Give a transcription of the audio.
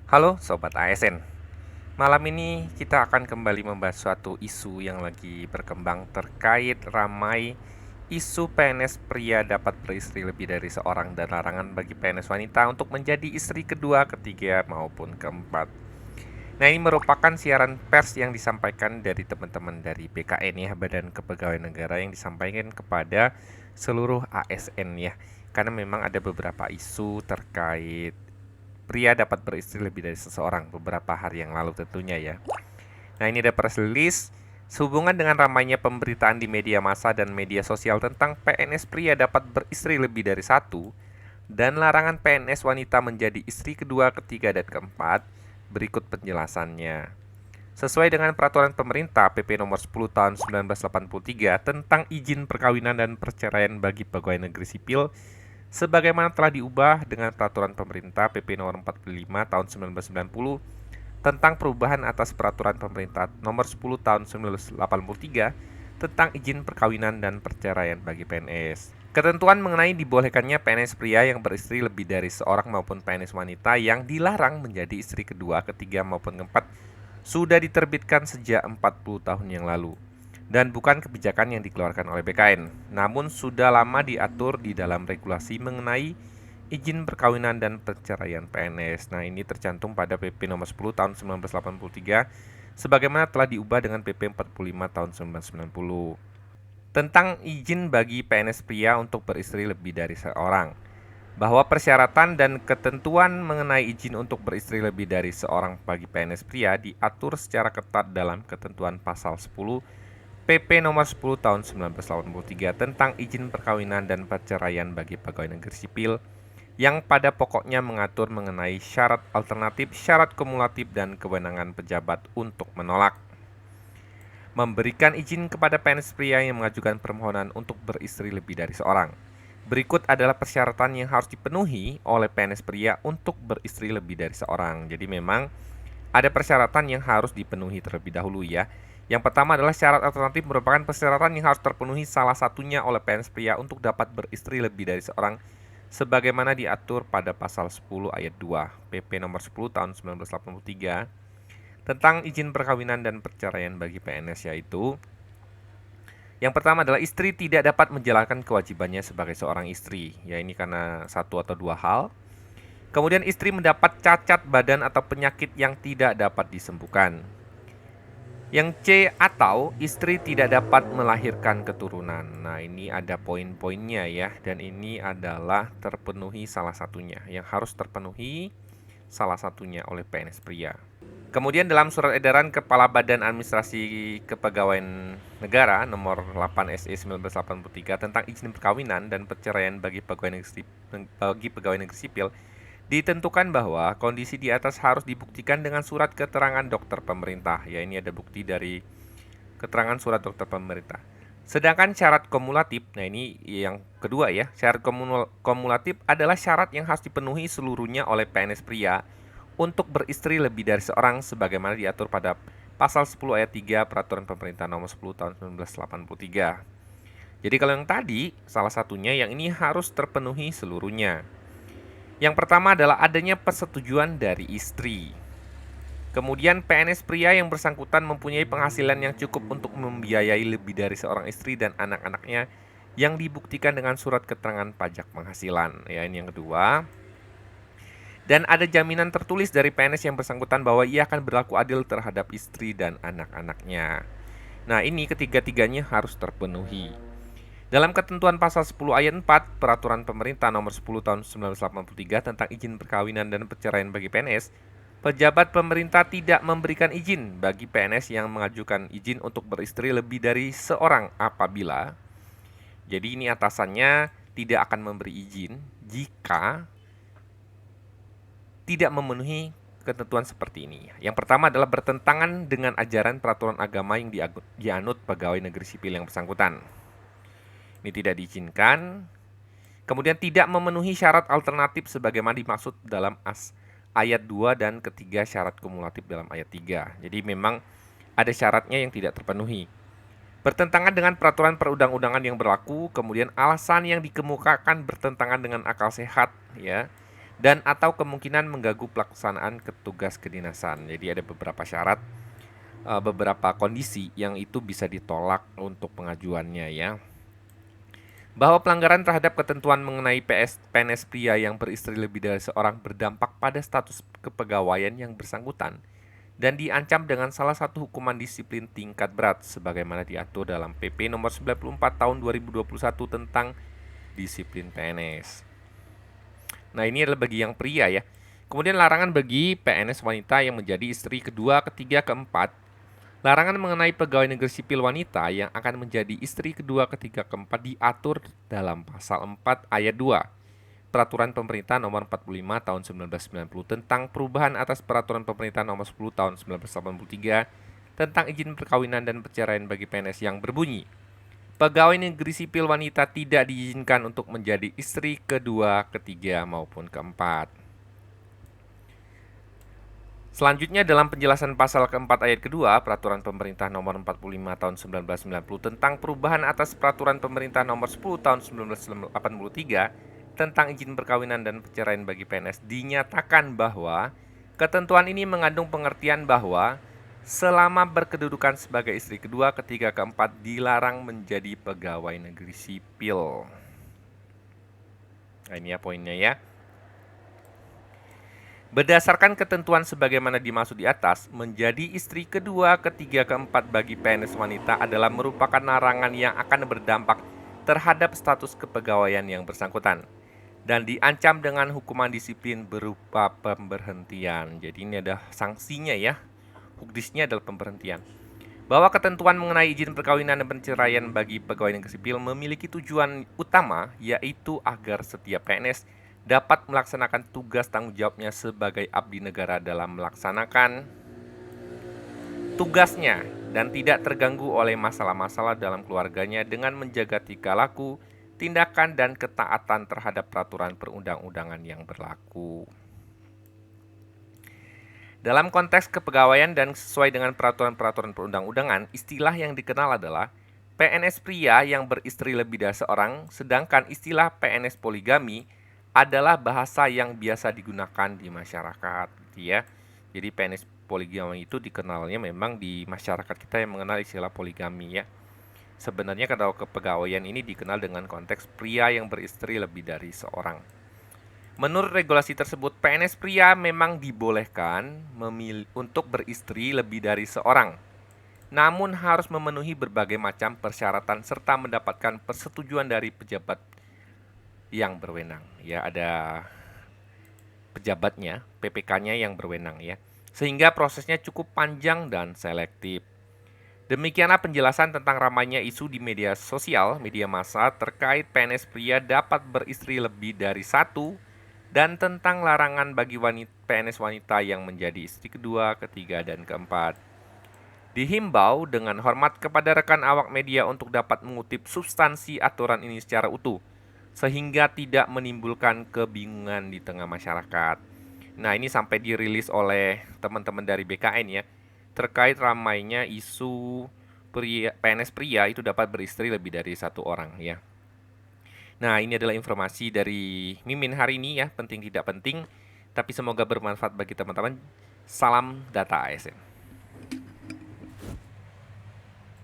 Halo Sobat ASN. Malam ini kita akan kembali membahas suatu isu yang lagi berkembang terkait ramai isu PNS pria dapat beristri lebih dari seorang dan larangan bagi PNS wanita untuk menjadi istri kedua, ketiga maupun keempat. Nah, ini merupakan siaran pers yang disampaikan dari teman-teman dari BKN ya, Badan Kepegawaian Negara, yang disampaikan kepada seluruh ASN ya. Karena memang ada beberapa isu terkait pria dapat beristri lebih dari seseorang beberapa hari yang lalu tentunya ya. Nah, ini ada press release sehubungan dengan ramainya pemberitaan di media massa dan media sosial tentang PNS pria dapat beristri lebih dari satu dan larangan PNS wanita menjadi istri kedua, ketiga, dan keempat. Berikut penjelasannya. Sesuai dengan peraturan pemerintah PP nomor 10 tahun 1983 tentang izin perkawinan dan perceraian bagi pegawai negeri sipil, sebagaimana telah diubah dengan peraturan pemerintah PP nomor 45 tahun 1990 tentang perubahan atas peraturan pemerintah nomor 10 tahun 1983 tentang izin perkawinan dan perceraian bagi PNS. Ketentuan mengenai dibolehkannya PNS pria yang beristri lebih dari seorang maupun PNS wanita yang dilarang menjadi istri kedua, ketiga maupun keempat sudah diterbitkan sejak 40 tahun yang lalu dan bukan kebijakan yang dikeluarkan oleh BKN, namun sudah lama diatur di dalam regulasi mengenai izin perkawinan dan perceraian PNS. Nah, ini tercantum pada PP nomor 10 tahun 1983 sebagaimana telah diubah dengan PP 45 tahun 1990 tentang izin bagi PNS pria untuk beristri lebih dari seorang, bahwa persyaratan dan ketentuan mengenai izin untuk beristri lebih dari seorang bagi PNS pria diatur secara ketat dalam ketentuan pasal 10 PP nomor 10 tahun 1983 tentang izin perkawinan dan perceraian bagi pegawai negeri sipil yang pada pokoknya mengatur mengenai syarat alternatif, syarat kumulatif, dan kewenangan pejabat untuk menolak memberikan izin kepada PNS pria yang mengajukan permohonan untuk beristri lebih dari seorang. Berikut adalah persyaratan yang harus dipenuhi oleh PNS pria untuk beristri lebih dari seorang. Jadi memang ada persyaratan yang harus dipenuhi terlebih dahulu ya. Yang pertama adalah syarat alternatif merupakan persyaratan yang harus terpenuhi salah satunya oleh PNS pria untuk dapat beristri lebih dari seorang sebagaimana diatur pada pasal 10 ayat 2 PP nomor 10 tahun 1983 tentang izin perkawinan dan perceraian bagi PNS, yaitu yang pertama adalah istri tidak dapat menjalankan kewajibannya sebagai seorang istri. Ya, ini karena satu atau dua hal. Kemudian istri mendapat cacat badan atau penyakit yang tidak dapat disembuhkan. Yang C, atau istri tidak dapat melahirkan keturunan. Nah, ini ada poin-poinnya ya, dan ini adalah terpenuhi salah satunya. Yang harus terpenuhi salah satunya oleh PNS pria. Kemudian dalam surat edaran Kepala Badan Administrasi Kepegawaian Negara nomor 8 SE 1983 tentang izin perkawinan dan perceraian bagi pegawai negeri sipil, ditentukan bahwa kondisi di atas harus dibuktikan dengan surat keterangan dokter pemerintah. Ya, ini ada bukti dari keterangan surat dokter pemerintah. Sedangkan syarat kumulatif, nah ini yang kedua ya, syarat kumulatif adalah syarat yang harus dipenuhi seluruhnya oleh PNS pria untuk beristri lebih dari seorang sebagaimana diatur pada pasal 10 ayat 3 Peraturan Pemerintah Nomor 10 Tahun 1983. Jadi kalau yang tadi, salah satunya yang ini harus terpenuhi seluruhnya. Yang pertama adalah adanya persetujuan dari istri. Kemudian PNS pria yang bersangkutan mempunyai penghasilan yang cukup untuk membiayai lebih dari seorang istri dan anak-anaknya yang dibuktikan dengan surat keterangan pajak penghasilan. Ya, ini yang kedua. Dan ada jaminan tertulis dari PNS yang bersangkutan bahwa ia akan berlaku adil terhadap istri dan anak-anaknya. Nah, ini ketiga-tiganya harus terpenuhi. Dalam ketentuan pasal 10 ayat 4 Peraturan Pemerintah Nomor 10 Tahun 1983 tentang izin perkawinan dan perceraian bagi PNS, pejabat pemerintah tidak memberikan izin bagi PNS yang mengajukan izin untuk beristri lebih dari seorang apabila, jadi ini atasannya tidak akan memberi izin jika tidak memenuhi ketentuan seperti ini. Yang pertama adalah bertentangan dengan ajaran peraturan agama yang dianut pegawai negeri sipil yang bersangkutan. Ini tidak diizinkan. Kemudian tidak memenuhi syarat alternatif sebagaimana dimaksud dalam ayat 2 dan ketiga syarat kumulatif dalam ayat 3. Jadi memang ada syaratnya yang tidak terpenuhi. Bertentangan dengan peraturan perundang-undangan yang berlaku, kemudian alasan yang dikemukakan bertentangan dengan akal sehat, ya. dan atau kemungkinan mengganggu pelaksanaan tugas kedinasan. Jadi ada beberapa syarat, beberapa kondisi yang itu bisa ditolak untuk pengajuannya ya. Bahwa pelanggaran terhadap ketentuan mengenai PNS pria yang beristri lebih dari seorang berdampak pada status kepegawaian yang bersangkutan dan diancam dengan salah satu hukuman disiplin tingkat berat sebagaimana diatur dalam PP nomor 94 tahun 2021 tentang disiplin PNS. Nah, ini adalah bagi yang pria ya. Kemudian larangan bagi PNS wanita yang menjadi istri kedua, ketiga, keempat. Larangan mengenai pegawai negeri sipil wanita yang akan menjadi istri kedua, ketiga, keempat diatur dalam pasal 4 ayat 2 Peraturan Pemerintah Nomor 45 Tahun 1990 tentang perubahan atas Peraturan Pemerintah Nomor 10 Tahun 1983 tentang izin perkawinan dan perceraian bagi PNS yang berbunyi, pegawai negeri sipil wanita tidak diizinkan untuk menjadi istri kedua, ketiga, maupun keempat. Selanjutnya dalam penjelasan pasal keempat ayat kedua Peraturan Pemerintah Nomor 45 Tahun 1990 tentang perubahan atas Peraturan Pemerintah Nomor 10 Tahun 1983 tentang izin perkawinan dan perceraian bagi PNS dinyatakan bahwa ketentuan ini mengandung pengertian bahwa selama berkedudukan sebagai istri kedua, ketiga, keempat dilarang menjadi pegawai negeri sipil. Nah, ini ya poinnya ya. Berdasarkan ketentuan sebagaimana dimaksud di atas, menjadi istri kedua, ketiga, keempat bagi PNS wanita adalah merupakan larangan yang akan berdampak terhadap status kepegawaian yang bersangkutan dan diancam dengan hukuman disiplin berupa pemberhentian. Jadi ini ada sanksinya ya. Hukdisnya adalah pemberhentian. Bahwa ketentuan mengenai izin perkawinan dan perceraian bagi pegawai negeri sipil memiliki tujuan utama, yaitu agar setiap PNS dapat melaksanakan tugas tanggung jawabnya sebagai abdi negara dalam melaksanakan tugasnya dan tidak terganggu oleh masalah-masalah dalam keluarganya dengan menjaga tingkah laku, tindakan, dan ketaatan terhadap peraturan perundang-undangan yang berlaku. Dalam konteks kepegawaian dan sesuai dengan peraturan-peraturan perundang-undangan, istilah yang dikenal adalah PNS pria yang beristri lebih dari seorang, sedangkan istilah PNS poligami adalah bahasa yang biasa digunakan di masyarakat, gitu ya. Jadi PNS poligami itu dikenalnya memang di masyarakat kita yang mengenal istilah poligami ya. Sebenarnya kalau kepegawaian ini dikenal dengan konteks pria yang beristri lebih dari seorang. Menurut regulasi tersebut, PNS pria memang dibolehkan untuk beristri lebih dari seorang, namun harus memenuhi berbagai macam persyaratan serta mendapatkan persetujuan dari pejabat yang berwenang. Ya, ada pejabatnya, PPK-nya yang berwenang ya. Sehingga prosesnya cukup panjang dan selektif. Demikianlah penjelasan tentang ramainya isu di media sosial, media massa terkait PNS pria dapat beristri lebih dari satu dan tentang larangan bagi PNS wanita yang menjadi istri kedua, ketiga, dan keempat. Dihimbau dengan hormat kepada rekan awak media untuk dapat mengutip substansi aturan ini secara utuh, sehingga tidak menimbulkan kebingungan di tengah masyarakat. Nah, ini sampai dirilis oleh teman-teman dari BKN ya, terkait ramainya isu PNS pria itu dapat beristri lebih dari satu orang ya. Nah, ini adalah informasi dari Mimin hari ini ya, penting tidak penting, tapi semoga bermanfaat bagi teman-teman. Salam Data ASN.